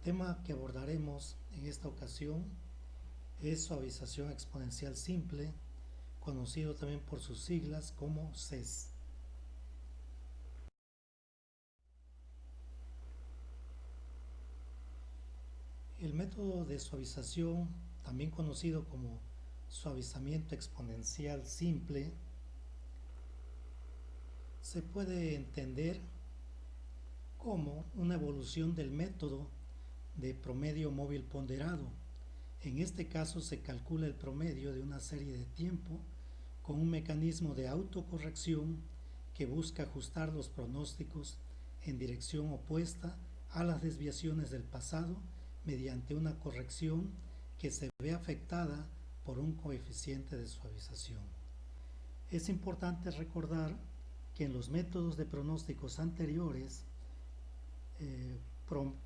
tema que abordaremos en esta ocasión es suavización exponencial simple, conocido también por sus siglas como SES. El método de suavización, también conocido como suavizamiento exponencial simple, se puede entender como una evolución del método de promedio móvil ponderado. En este caso se calcula el promedio de una serie de tiempo con un mecanismo de autocorrección que busca ajustar los pronósticos en dirección opuesta a las desviaciones del pasado mediante una corrección que se ve afectada por un coeficiente de suavización. Es importante recordar que en los métodos de pronósticos anteriores,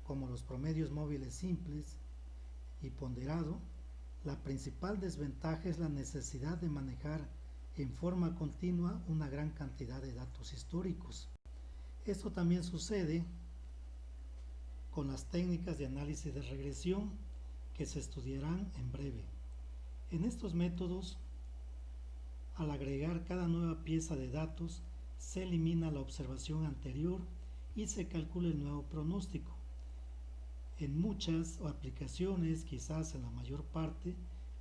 como los promedios móviles simples y ponderado, la principal desventaja es la necesidad de manejar en forma continua una gran cantidad de datos históricos. Esto también sucede con las técnicas de análisis de regresión que se estudiarán en breve. En estos métodos, al agregar cada nueva pieza de datos, se elimina la observación anterior y se calcula el nuevo pronóstico. En muchas aplicaciones, quizás en la mayor parte,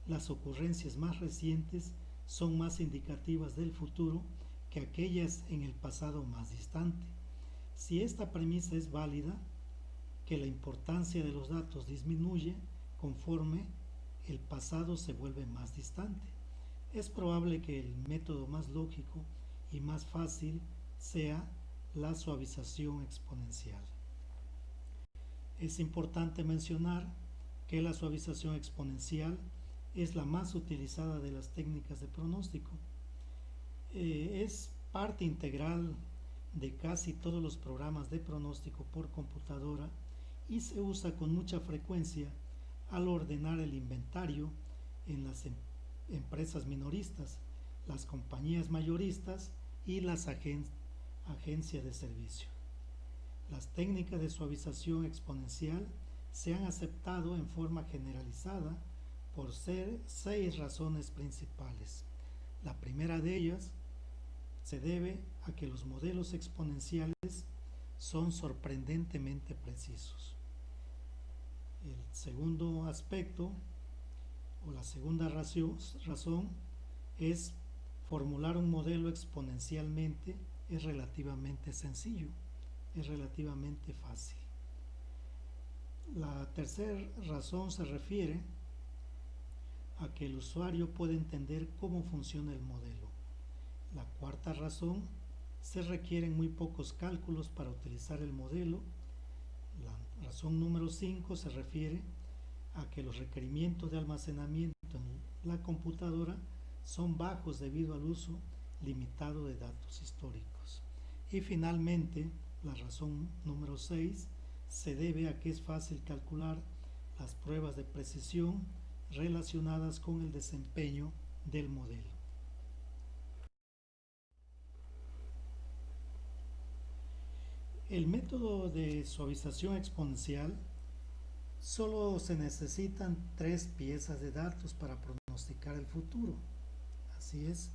las ocurrencias más recientes son más indicativas del futuro que aquellas en el pasado más distante. Si esta premisa es válida, que la importancia de los datos disminuye conforme el pasado se vuelve más distante. Es probable que el método más lógico y más fácil sea la suavización exponencial. Es importante mencionar que la suavización exponencial es la más utilizada de las técnicas de pronóstico. Es parte integral de casi todos los programas de pronóstico por computadora y se usa con mucha frecuencia al ordenar el inventario en las empresas minoristas, las compañías mayoristas y las agencias de servicio. Las técnicas de suavización exponencial se han aceptado en forma generalizada por 6 razones principales. La primera de ellas se debe a que los modelos exponenciales son sorprendentemente precisos. El segundo aspecto o la segunda razón es formular un modelo exponencialmente es relativamente sencillo, es relativamente fácil. La tercera razón se refiere a que el usuario puede entender cómo funciona el modelo. La cuarta razón, se requieren muy pocos cálculos para utilizar el modelo. La razón número 5 se refiere a que los requerimientos de almacenamiento en la computadora son bajos debido al uso limitado de datos históricos. Y finalmente, la razón número 6 se debe a que es fácil calcular las pruebas de precisión relacionadas con el desempeño del modelo. El método de suavización exponencial solo se necesitan 3 piezas de datos para pronosticar el futuro. Así es.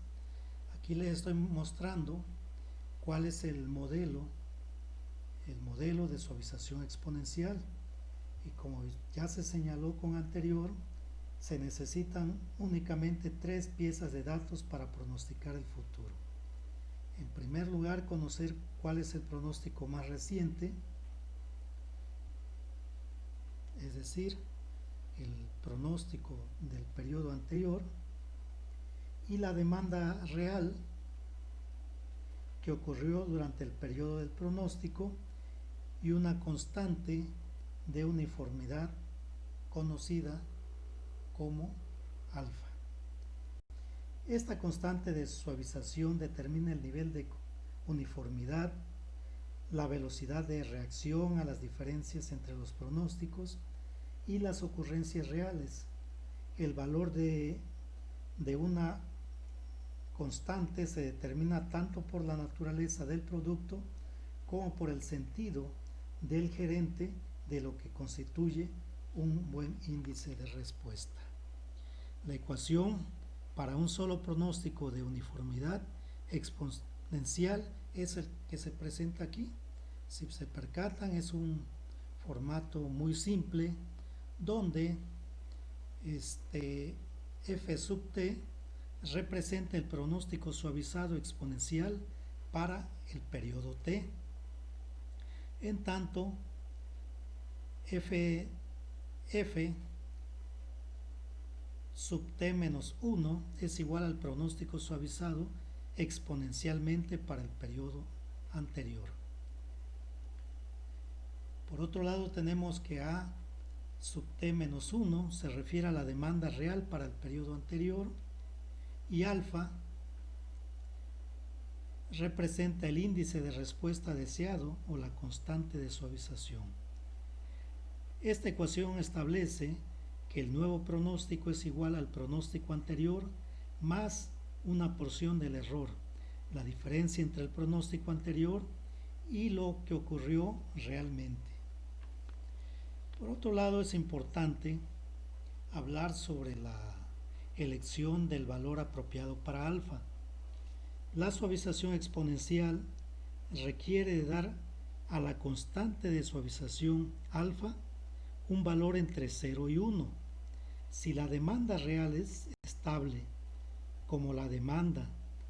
Aquí les estoy mostrando cuál es el modelo de suavización exponencial. Y como ya se señaló con anterior, se necesitan únicamente 3 piezas de datos para pronosticar el futuro. En primer lugar, conocer cuál es el pronóstico más reciente, es decir, el pronóstico del periodo anterior, y la demanda real que ocurrió durante el periodo del pronóstico y una constante de uniformidad conocida como alfa. Esta constante de suavización determina el nivel de uniformidad, la velocidad de reacción a las diferencias entre los pronósticos y las ocurrencias reales. El valor de una constante se determina tanto por la naturaleza del producto como por el sentido del gerente de lo que constituye un buen índice de respuesta. La ecuación para un solo pronóstico de uniformidad exponencial es el que se presenta aquí. Si se percatan, es un formato muy simple donde f sub t representa el pronóstico suavizado exponencial para el periodo t. En tanto, f sub t menos 1 es igual al pronóstico suavizado exponencialmente para el periodo anterior. Por otro lado, tenemos que a sub t menos 1 se refiere a la demanda real para el periodo anterior y alfa representa el índice de respuesta deseado o la constante de suavización. Esta ecuación establece que el nuevo pronóstico es igual al pronóstico anterior más una porción del error, la diferencia entre el pronóstico anterior y lo que ocurrió realmente. Por otro lado, es importante hablar sobre la elección del valor apropiado para alfa. La suavización exponencial requiere de dar a la constante de suavización alfa un valor entre 0 y 1. Si la demanda real es estable, como la demanda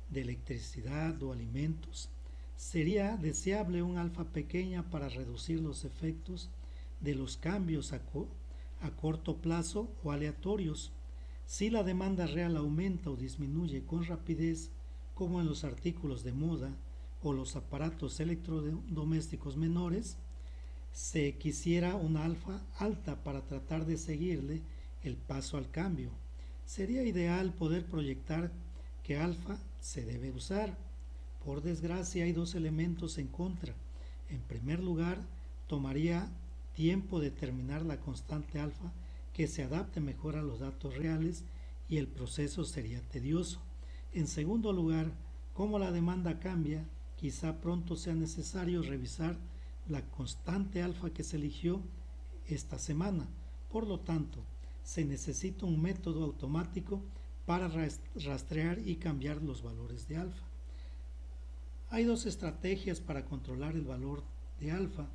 de electricidad o alimentos, sería deseable un alfa pequeña para reducir los efectos de los cambios a corto plazo o aleatorios. Si la demanda real aumenta o disminuye con rapidez, como en los artículos de moda o los aparatos electrodomésticos menores, se quisiera una alfa alta para tratar de seguirle el paso al cambio. Sería ideal poder proyectar que alfa se debe usar. Por desgracia, hay dos elementos en contra. En primer lugar, tomaría tiempo determinar la constante alfa que se adapte mejor a los datos reales y el proceso sería tedioso. En segundo lugar, como la demanda cambia, quizá pronto sea necesario revisar la constante alfa que se eligió esta semana. Por lo tanto, se necesita un método automático para rastrear y cambiar los valores de alfa. Hay dos estrategias para controlar el valor de alfa.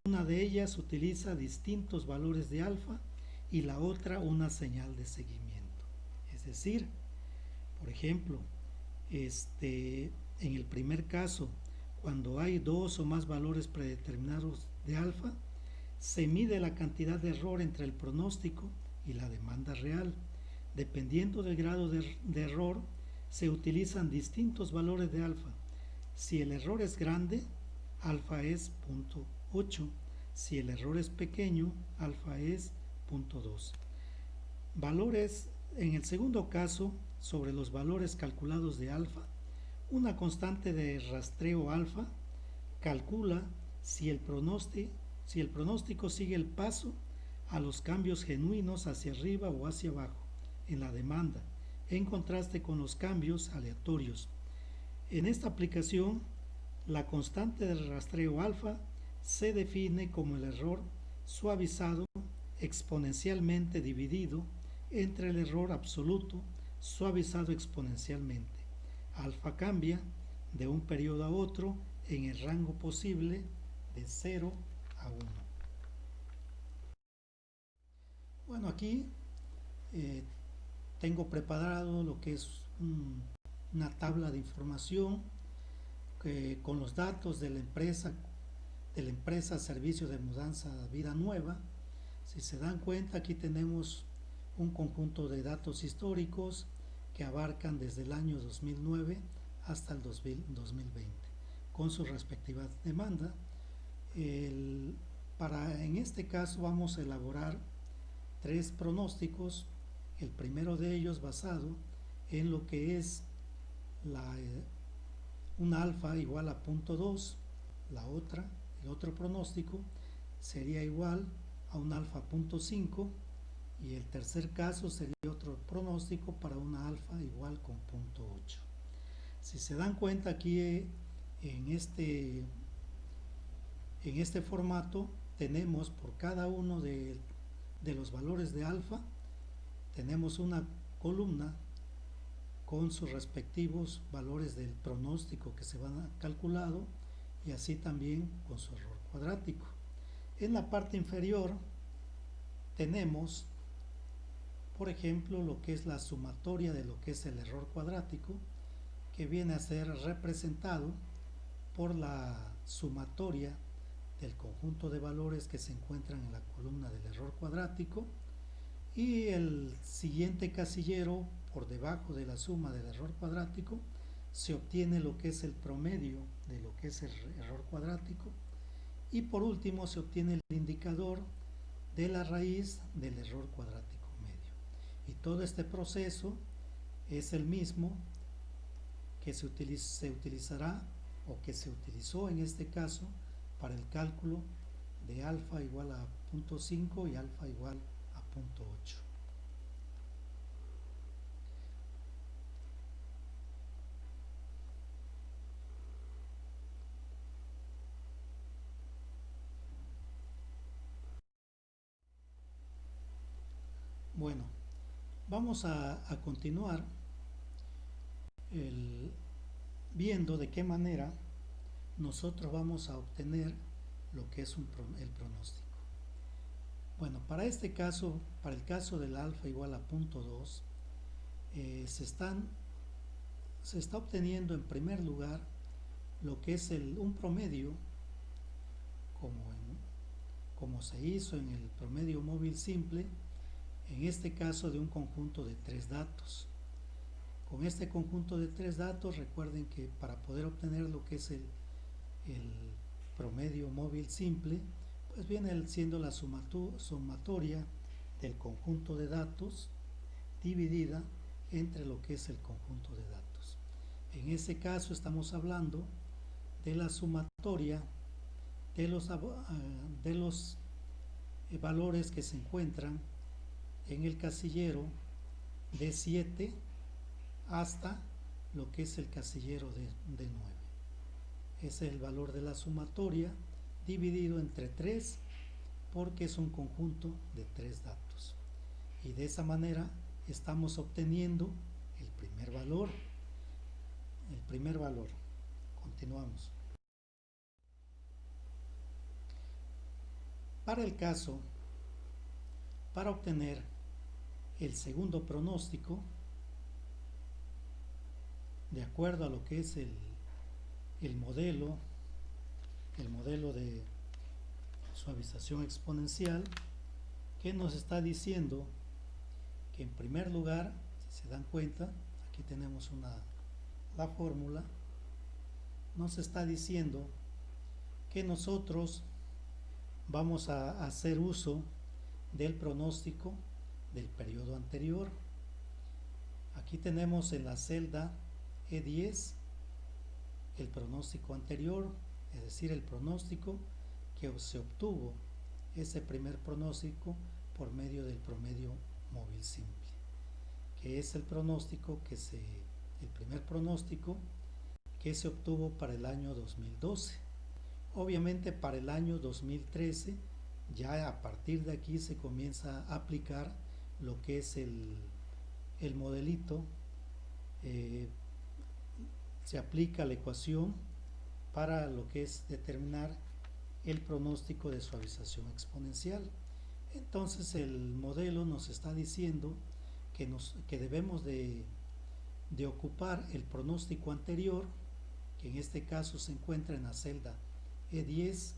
Una de ellas utiliza distintos valores de alfa y la otra una señal de seguimiento. Es decir, por ejemplo, en el primer caso, cuando hay dos o más valores predeterminados de alfa, se mide la cantidad de error entre el pronóstico y la demanda real. Dependiendo del grado de error, se utilizan distintos valores de alfa. Si el error es grande, alfa es 0.8. Si el error es pequeño, alfa es 0.2. Valores, en el segundo caso, sobre los valores calculados de alfa, una constante de rastreo alfa calcula si el pronóstico sigue el paso a los cambios genuinos hacia arriba o hacia abajo en la demanda, en contraste con los cambios aleatorios. En esta aplicación, la constante de rastreo alfa se define como el error suavizado exponencialmente dividido entre el error absoluto suavizado exponencialmente. Alfa cambia de un periodo a otro en el rango posible de 0 a 1. Bueno, aquí tengo preparado lo que es una tabla de información con los datos de la empresa Servicio de Mudanza Vida Nueva. Si se dan cuenta, aquí tenemos un conjunto de datos históricos que abarcan desde el año 2009 hasta el 2020, con sus respectivas demandas. En este caso vamos a elaborar 3 pronósticos, el primero de ellos basado en lo que es una alfa igual a 0.2, el otro pronóstico sería igual a un alfa 0.5 y el tercer caso sería otro pronóstico para una alfa igual con 0.8. Si se dan cuenta aquí en este formato tenemos por cada uno de los valores de alfa, tenemos una columna con sus respectivos valores del pronóstico que se van calculado y así también con su error cuadrático. En la parte inferior tenemos, por ejemplo, lo que es la sumatoria de lo que es el error cuadrático, que viene a ser representado por la sumatoria del conjunto de valores que se encuentran en la columna del error cuadrático, y el siguiente casillero por debajo de la suma del error cuadrático se obtiene lo que es el promedio de lo que es el error cuadrático, y por último se obtiene el indicador de la raíz del error cuadrático medio. Y todo este proceso es el mismo que se utilizará o que se utilizó en este caso para el cálculo de alfa igual a 0.5 y alfa igual a 0.8. Bueno, vamos a continuar viendo de qué manera nosotros vamos a obtener lo que es el pronóstico. Bueno, para este caso, para el caso del alfa igual a 0.2, se está obteniendo en primer lugar lo que es un promedio, como se hizo en el promedio móvil simple, en este caso de un conjunto de 3 datos. Con este conjunto de 3 datos, recuerden que para poder obtener lo que es el promedio móvil simple, pues viene siendo la sumatoria del conjunto de datos dividida entre lo que es el conjunto de datos. En ese caso estamos hablando de la sumatoria de los valores que se encuentran en el casillero de 7 hasta lo que es el casillero de 9. Ese es el valor de la sumatoria dividido entre 3 porque es un conjunto de 3 datos. Y de esa manera estamos obteniendo el primer valor. El primer valor. Continuamos. Para el caso, para obtener el segundo pronóstico, de acuerdo a lo que es el modelo de suavización exponencial, que nos está diciendo que en primer lugar, si se dan cuenta, aquí tenemos la fórmula, nos está diciendo que nosotros vamos a hacer uso del pronóstico del periodo anterior. Aquí tenemos en la celda E10 el pronóstico anterior, es decir, el pronóstico que se obtuvo, ese primer pronóstico por medio del promedio móvil simple, que es el primer pronóstico que se obtuvo para el año 2012. Obviamente para el año 2013 ya a partir de aquí se comienza a aplicar lo que es el modelito, se aplica la ecuación para lo que es determinar el pronóstico de suavización exponencial. Entonces el modelo nos está diciendo que debemos de ocupar el pronóstico anterior, que en este caso se encuentra en la celda E10,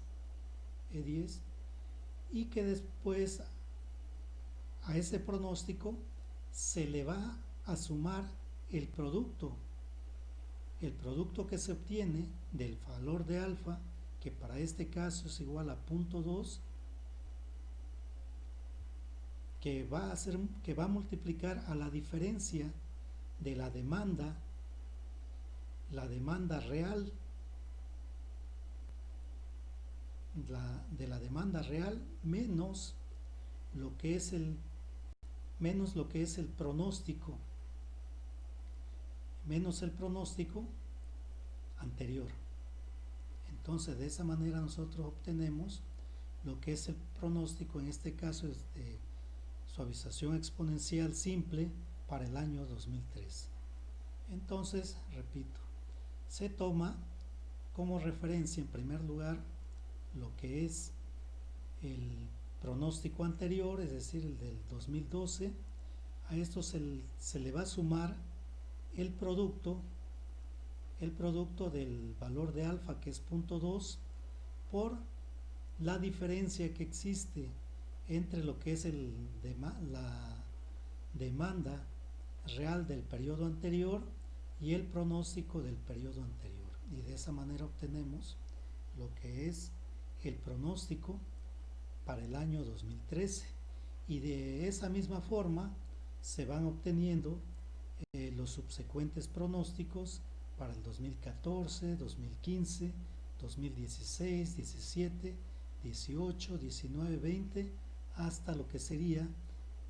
y que después a ese pronóstico se le va a sumar el producto que se obtiene del valor de alfa, que para este caso es igual a 0.2, que va a multiplicar a la diferencia de la demanda real, menos lo que es el pronóstico, menos el pronóstico anterior. Entonces de esa manera nosotros obtenemos lo que es el pronóstico, en este caso es de suavización exponencial simple para el año 2003. Entonces, repito, se toma como referencia en primer lugar lo que es el pronóstico anterior, es decir, el del 2012. A esto se le va a sumar el producto, del valor de alfa, que es 0.2, por la diferencia que existe entre lo que es la demanda real del periodo anterior y el pronóstico del periodo anterior. Y de esa manera obtenemos lo que es el pronóstico para el año 2013. Y de esa misma forma se van obteniendo los subsecuentes pronósticos para el 2014, 2015, 2016, 17, 18, 19, 20, hasta lo que sería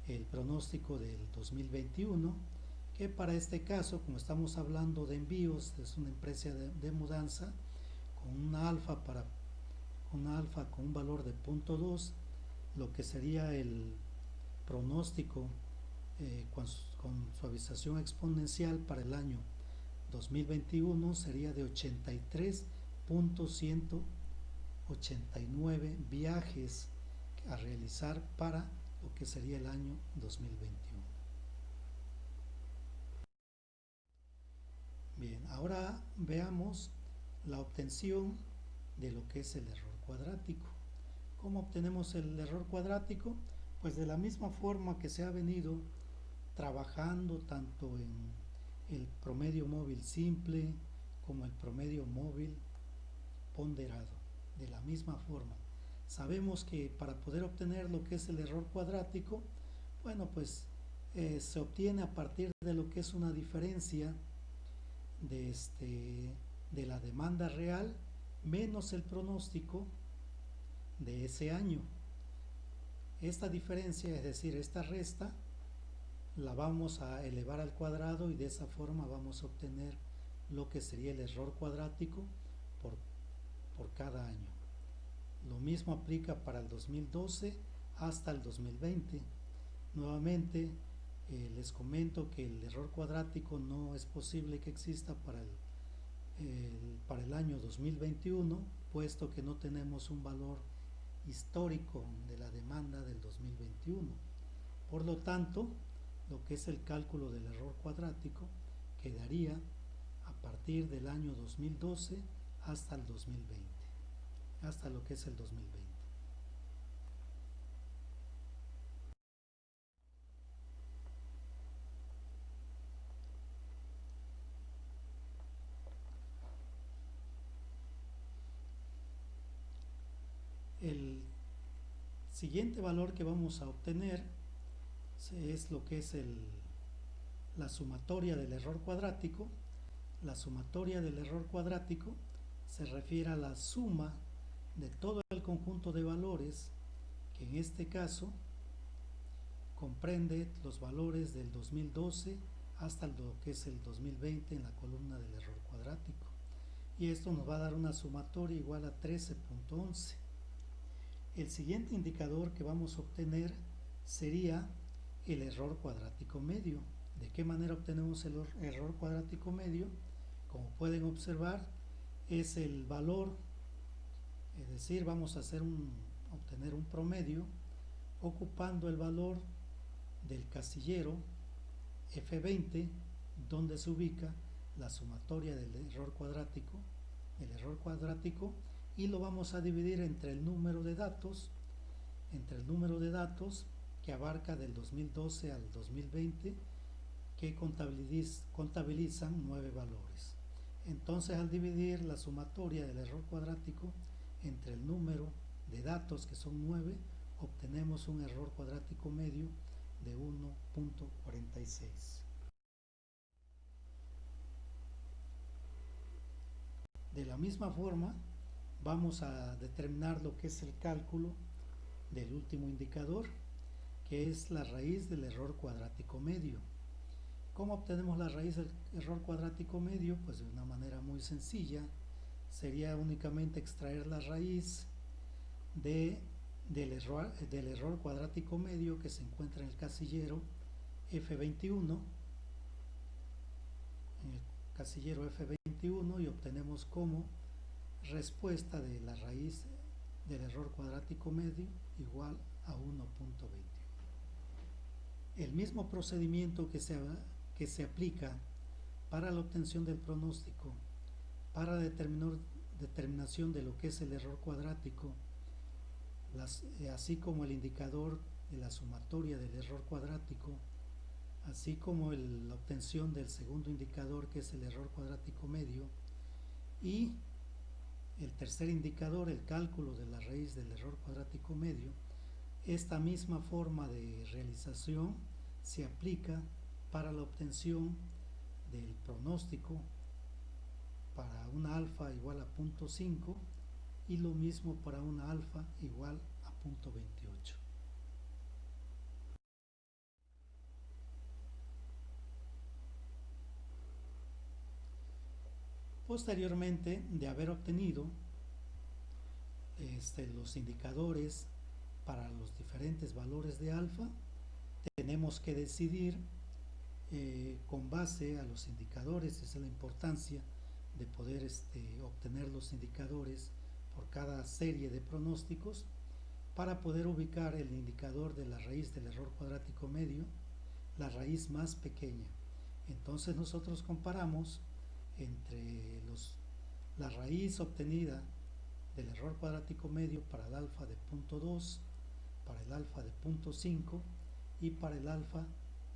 el pronóstico del 2021, que para este caso, como estamos hablando de envíos, es una empresa de mudanza con una alfa con un valor de 0.2, lo que sería el pronóstico con suavización exponencial para el año 2021 sería de 83.189 viajes a realizar para lo que sería el año 2021. Bien, ahora veamos la obtención de lo que es el error cuadrático. ¿Cómo obtenemos el error cuadrático? Pues de la misma forma que se ha venido trabajando tanto en el promedio móvil simple como el promedio móvil ponderado. De la misma forma, sabemos que para poder obtener lo que es el error cuadrático, bueno, pues se obtiene a partir de lo que es una diferencia de la demanda real menos el pronóstico de ese año. Esta diferencia, es decir, esta resta, la vamos a elevar al cuadrado y de esa forma vamos a obtener lo que sería el error cuadrático por cada año. Lo mismo aplica para el 2012 hasta el 2020. Nuevamente les comento que el error cuadrático no es posible que exista para el año 2021, puesto que no tenemos un valor histórico de la demanda del 2021. Por lo tanto, lo que es el cálculo del error cuadrático quedaría a partir del año 2012 hasta el 2020, hasta lo que es el 2020. El siguiente valor que vamos a obtener es lo que es la sumatoria del error cuadrático. La sumatoria del error cuadrático se refiere a la suma de todo el conjunto de valores, que en este caso comprende los valores del 2012 hasta lo que es el 2020 en la columna del error cuadrático. Y esto nos va a dar una sumatoria igual a 13.11. El siguiente indicador que vamos a obtener sería el error cuadrático medio. ¿De qué manera obtenemos el error cuadrático medio? Como pueden observar, es el valor, es decir, vamos a obtener un promedio ocupando el valor del casillero F20, donde se ubica la sumatoria del error cuadrático, y lo vamos a dividir entre el número de datos, que abarca del 2012 al 2020, que contabilizan 9 valores. Entonces, al dividir la sumatoria del error cuadrático entre el número de datos, que son 9, obtenemos un error cuadrático medio de 1.46. De la misma forma, vamos a determinar lo que es el cálculo del último indicador, que es la raíz del error cuadrático medio. ¿Cómo obtenemos la raíz del error cuadrático medio? Pues de una manera muy sencilla. Sería únicamente extraer la raíz de del error cuadrático medio que se encuentra en el casillero F21, y obtenemos como respuesta de la raíz del error cuadrático medio igual a 1.21. El mismo procedimiento que se aplica para la obtención del pronóstico, para la determinación de lo que es el error cuadrático, así como el indicador de la sumatoria del error cuadrático, así como la obtención del segundo indicador que es el error cuadrático medio, y el tercer indicador, el cálculo de la raíz del error cuadrático medio. Esta misma forma de realización se aplica para la obtención del pronóstico para una alfa igual a 0.5 y lo mismo para una alfa igual a 0.28. Posteriormente de haber obtenido los indicadores para los diferentes valores de alfa, tenemos que decidir con base a los indicadores. Esa es la importancia de poder obtener los indicadores por cada serie de pronósticos para poder ubicar el indicador de la raíz del error cuadrático medio, la raíz más pequeña. Entonces nosotros comparamos entre la raíz obtenida del error cuadrático medio para el alfa de 0.2, para el alfa de 0.5 y para el alfa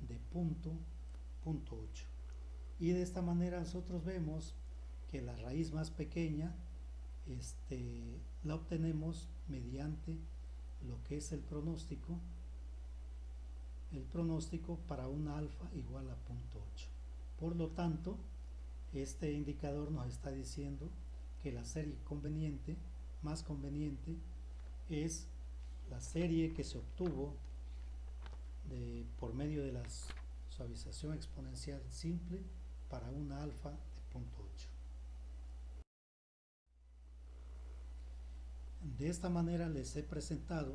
de 0.8. Y de esta manera nosotros vemos que la raíz más pequeña la obtenemos mediante lo que es el pronóstico para una alfa igual a 0.8. Por lo tanto, este indicador nos está diciendo que la serie más conveniente es la serie que se obtuvo por medio de la suavización exponencial simple para una alfa de 0.8. De esta manera les he presentado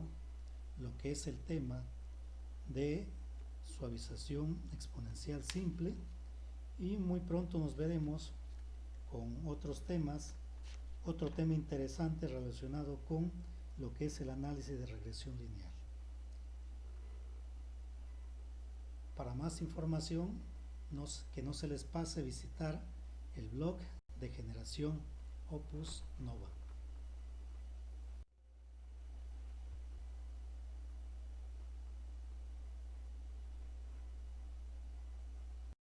lo que es el tema de suavización exponencial simple, y muy pronto nos veremos con otros temas, otro tema interesante relacionado con lo que es el análisis de regresión lineal. Para más información, que no se les pase visitar el blog de Generación Opus Nova.